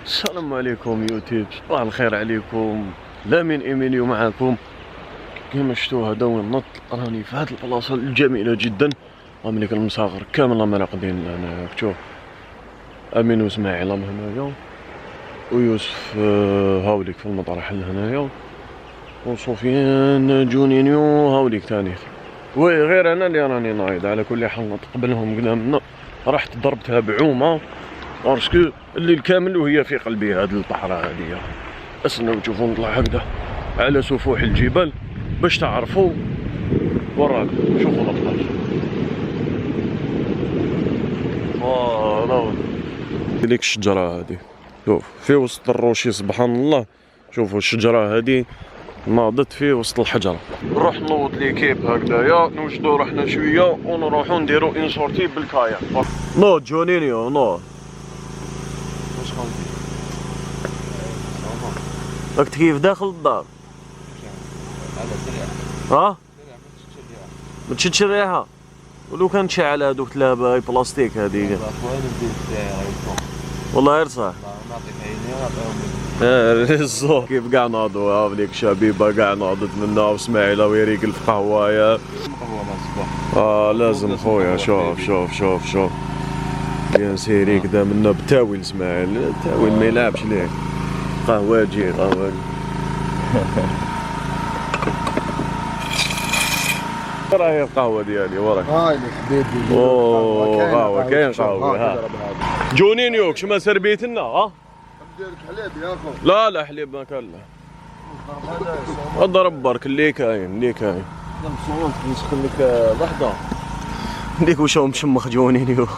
السلام عليكم يوتيوب، صباح الخير عليكم. لامين ايميليو معاكم. كيما شفتوا هذا وين نط، راني في هذه البلاصه الجميله جدا. ملك المصاغر كامل راقدين هنا. شوف امين واسماعيل راهم هنايا، ويوسف هاوليك في المطرح هنايا، وسفيان جونينيو هاوليك ثاني. وي غير انا اللي راني نايض. على كل حال نتقبلهم قدامنا. رحت ضربتها بعومه باسكو الليل كامل وهي في قلبي هذه البحرة هذه. استناو تشوفوا نطلع هكذا على سفوح الجبال باش تعرفوا وراك. شوفوا الابطال. فوالا ديك الشجرة هذه، شوف في وسط الروشي سبحان الله. شوفوا الشجرة هذه ناضت في وسط الحجرة. نروح نوض ليكيب هكذايا، نوجدو روحنا شوية ونروحو نديرو اون سورتي بالكاياك. نوض جونينيو نوض. راك كيف داخل الدار؟ ها؟ ما تشدش الريحة. ولو كان تشعل هذوك تلابا بلاستيك هذيك. والله يرصح. الزور كيف كاع ناضوا هاوليك شبيبه كاع ناضت منا، واسماعيل ويريقل في قهوايا. لازم خويا. شوف بيان سيري كدا منا بتاويل. اسماعيل التاويل ما يلعبش ليه. قهواجي راهي القهوه ديالي وراك. هاي حبيبي. قهوه كاين قهوه. ها جونينيو كش ما سربيت لنا. ها ندير لك حليب يا اخو. لا حليب ما كان لا. اضرب برك اللي كاين. نسخن لك وحده. ديك واش هو مشمخ جونينيو.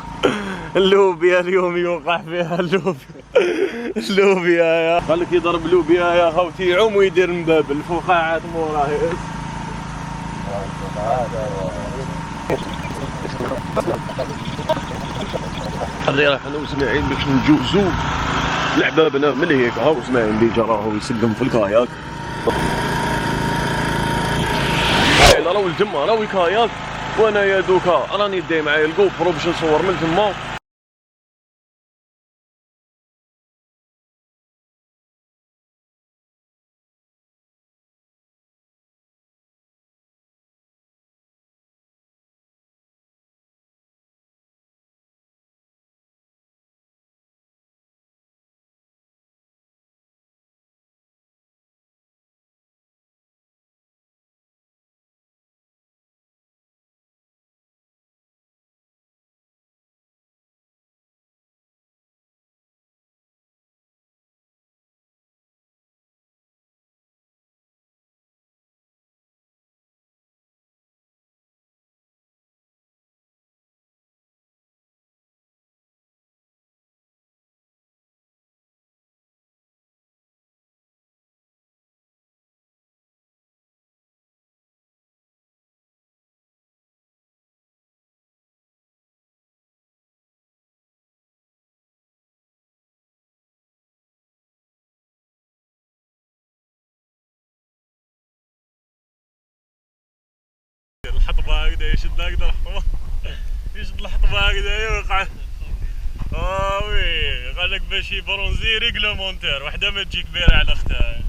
اللوبيا اليوم يوقع فيها اللوبيا يا قال لك يضرب لوبيا يا خوتي، يعوم ويدير مبابل فقاعات موراه. خلي راح انا واسماعيل باش نجوزو لعبابنا من هيك. ها اسماعيل اللي جراه يسقم في الكاياك. راهو الجمه راهو الكاياك، وانا يا دوكا راني داي معايا الجو برو باش نصور من تما. الحطبه هكذا يشد هكذا الحطبه، يشد الحطبه هكذا يوقع. وي قال لك باش يبرونزي ريغلومونتير، وحده ما تجي كبيره على اختها.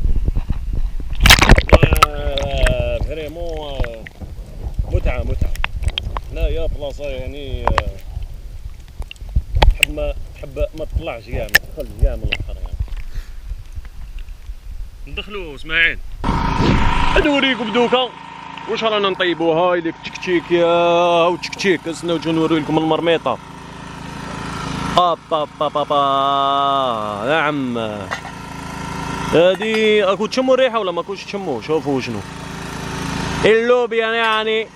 فريمون متعه. هنايا بلاصه يعني تحب ما تطلعش كاع، ما تدخلش كاع من البحر يعني. ندخلو اسماعيل نوريكم بدوكا واش رانا نطيبو. هاي ليك تكتيك يا تكتيك. استناو نجيو نوري لكم المرميطه. با نعم هادي اكو تشمو الريحه ولا ماكوش تشمو؟ شوفوا شنو اللوبيا يعني.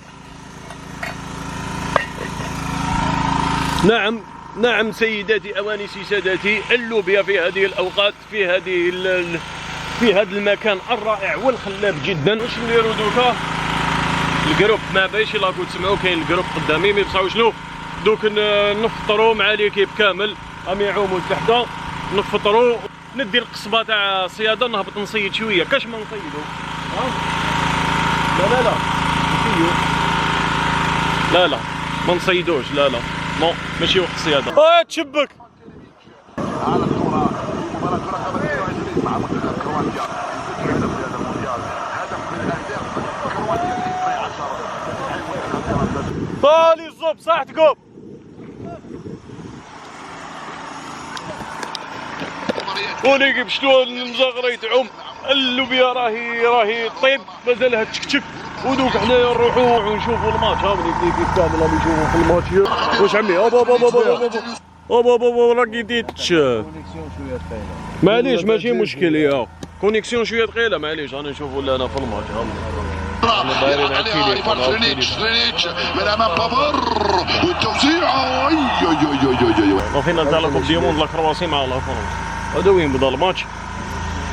نعم سيداتي اوانسي سادتي، اللوبيا في هذه الاوقات في هذا المكان الرائع والخلاب جدا. واش نديرو دوكا؟ الجروب ما باش لاكو تسمعوا كاين الجروب قدامي. مي بصح شنو دوك نفطروا مع ليكيب كامل راهم يعوموا لتحت. نفطروا ندي القصبه تاع الصياده، نهبط نصيد شويه. كاش ما نصيدوا. لا نصيدوا. لا ما نصيدوش. لا نو ماشي وقت الصياده. تشبك. هالي الصوب صحتكم. وليك بشتو المزاغرة يتعوم اللوبيا راهي طيب مازالها تشكتشك. ودوك حنايا نروحو ونشوفو الماتش. ها ملي كيف كامل راهم يشوفو في الماتش. واش عمي هوب راكي ديتش معليش ماشي مشكل. يا كونيكسيون شويه ثقيله معليش. انا نشوفو انا في الماتش. شرينيتش من امام بافر والتوزيع. وفينا تاع كوب دي موند لا كرواسي مع لا فرنسا. هذا وين بدا الماتش.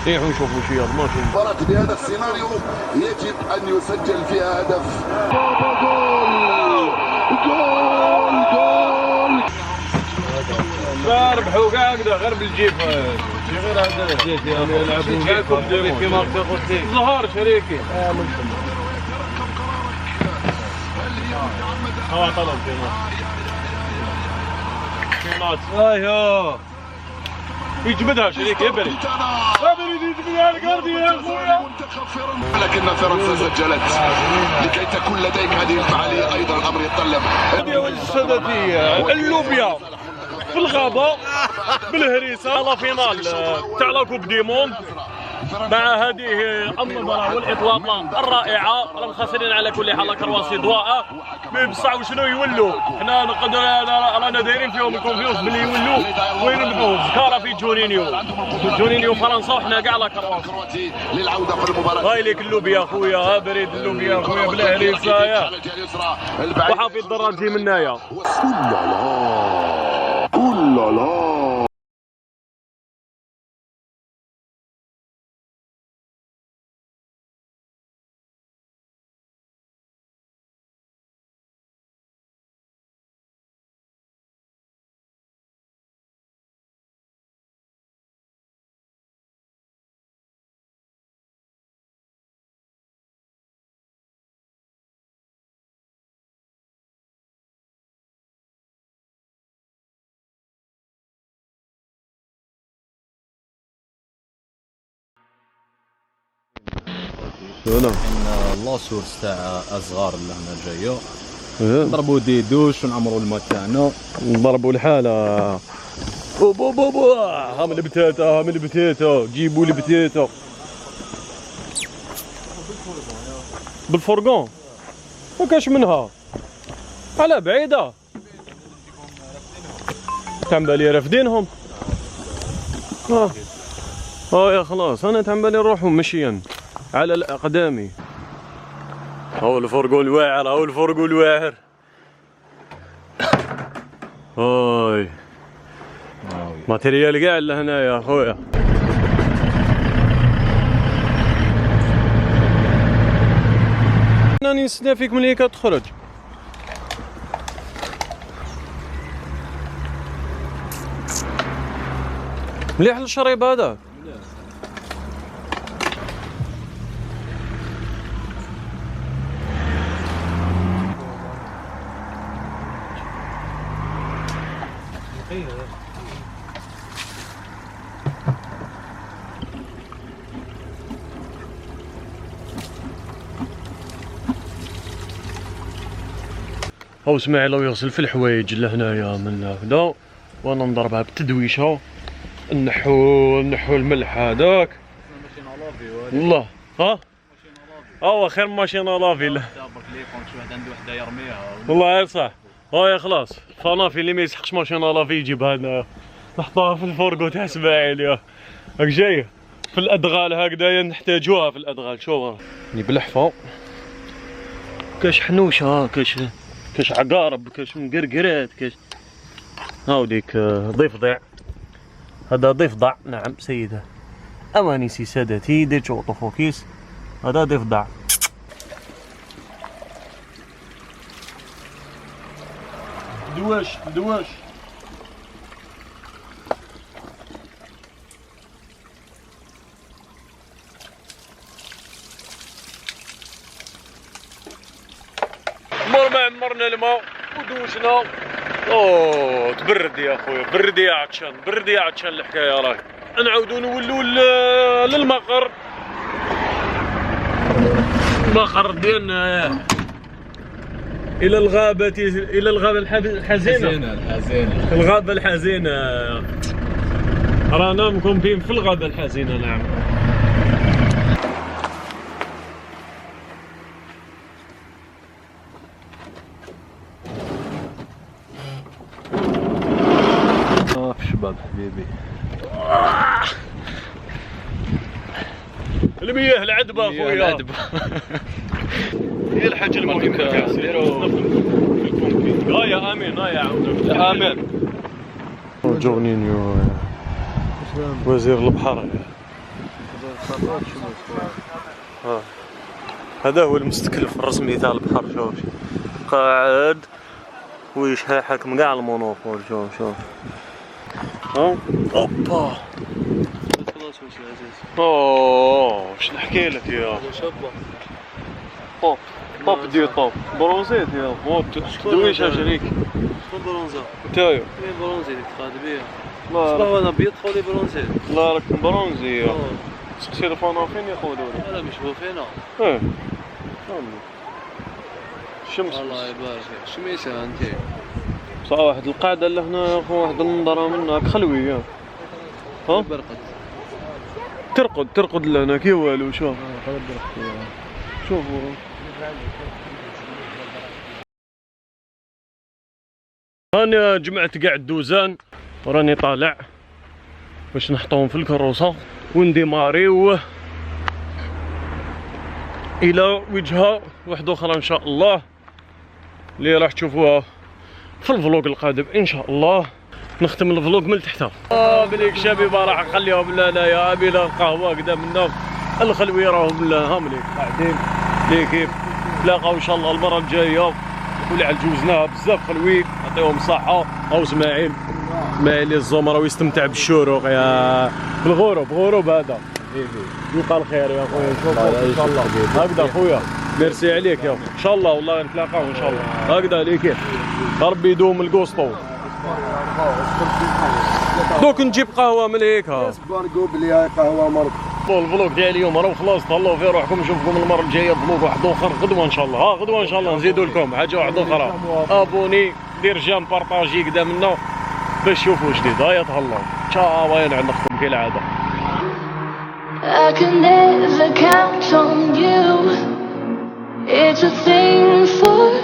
نروحو نشوفو شويه الماتش. المباراة بهذا السيناريو يجب ان يسجل فيها هدف. جول ربحوا كاع هكذا غير بالجيب. غير هذا جيتي يلعبوا كاع كوب دي كيما قلتي زهر شريكي. ها طلب كينات. ايوا يجبدها شريك يبري يجبدها الكاردي يا خويا. لكن فرنسا سجلت لكي تكون لديك هذه الفعالية. ايضا الامر يتطلب السادتي اللوبيا في الغابة بالهريسة. لا فينال تاع لا كوب دي موند مع هذه النظرة والإطلالة الرائعة. راهم خاسرين على كل حال كرواسي ضواء بصح وشنو يولوا. حنا نقدر رانا دايرين فيهم الكونفيونس باللي يولوا ويربحوا. زكارة في جونينيو فرنسا وحنا كاع لا كرواسي. للعودة في المباراة. هاي ليك اللوبيا خويا. بريد اللوبيا خويا بلا هريسة يا وحافظ دراجي منايا. لا ان لاسورس تاع ازغار اللي هنا جايه. نضربوا ديدوش ونعمروا الماء تاعنا نضربوا الحالة. ها من البتاتا جيبوا لي بتاتا بالفرقون. ما كاش منها على بعيدة. تاع بالي رافدينهم. يا خلاص انا تاع بالي نروحوا مشيا على الاقدام. هاو الفرقو الواعر. هاي ماتريال كاع لهنا يا خويا. انا نستنى فيك ملي كتخرج. مليح الشريب هذا. هاو اسماعيل يغسل في الحوايج لهنايا من هكذا وانا نضربها بالتدويشه. نحو الملح هذاك. والله هو خير ماشينه لافي. والله صح. يا خلاص فنافي اللي ما يسحقش ماشينه لافي يجيبها هنا نحطوها في الفرقو تاع اسماعيل. يا راك جاي في الادغال هكذايا نحتاجوها في الادغال. شوف راني بالحفا كاش حنوشه كاش عقارب كاش مقرقرات كاش. هاو ديك ضفدع. هذا ضفدع. نعم سيدة أوانيسي سادتي ديتش أوتوفوكيس. هذا ضفدع. دواش عمرنا الماء ودوشنا. تبرد يا خويا. بردي يا عطشان الحكايه. راهي نعاودو نولوا للمقر. المقر ديالنا الى الغابة الحزينة. الغابة الحزينة. رانا مكومبين في الغابة الحزينة. نعم. في الشباب حبيبي. المياه العذبة اخويا. هي الحاجة المهمة يا امين. يا عود يا امين. جونينيو وزير البحر. هذا هو المستكلف الرسمي تاع البحر. شوف قاعد ويشحك من كاع المونوفول. شوف اوبا. اوه واش نحكي لك يا طوب دي طوب برونزيت يا دويش شريك شكون برونزا؟ نتايا مين برونزي اللي تقاد بيه؟ لا صباح انا ابيض خولي برونزي. لا راك برونزي يا سقسي الفانا فين يقولوا لك؟ لا مش هو فينا. ايه الشمس الله يبارك فيك. شميسه انت؟ صح. واحد القاعدة اللي هنا يا اخو واحد المنظرة منها خلوية. ها؟ برقد. ترقد لهنا كي والو. شوف شوفوا انا جمعت كاع الدوزان وراني طالع باش نحطوهم في الكروسه ونديماريو الى وجهه واحده اخرى ان شاء الله اللي راح تشوفوها في الفلوق القادم ان شاء الله. نختم الفلوق من تحتها. بليك شباب راح نخليهم لا يا ابي لا القهوه قدامنا الخلويه راهم لا هم ليك قاعدين ليكيب. تلاقاو ان شاء الله المره الجايه واللي عجوزناها بزاف خلوي يعطيهم الصحه. او اسماعيل الزمره ويستمتع بالشروق يا في غروب هذا. يلقى الخير يا خويا. نشوفوك ان شاء الله هكذا خويا. ميرسي عليك يا ان شاء الله. والله نتلاقاو ان شاء الله هكذا ليك. ربي يدوم القسطو. دوك نجيب قهوه من هيك. نقول بلي قهوه مرض. الفلوق ديال اليوم راه خلاص. تهلاو في روحكم. نشوفكم المره الجايه فلوق واحد اخر غدوه ان شاء الله. غدوه ان شاء الله نزيدوا لكم حاجه واحده اخرى. ابوني دير جيم بارطاجي قدامنا باش تشوفوا جديد. هيا تهلاو. تشاو. وين عندكم كالعاده. I can never count on you. It's a thing for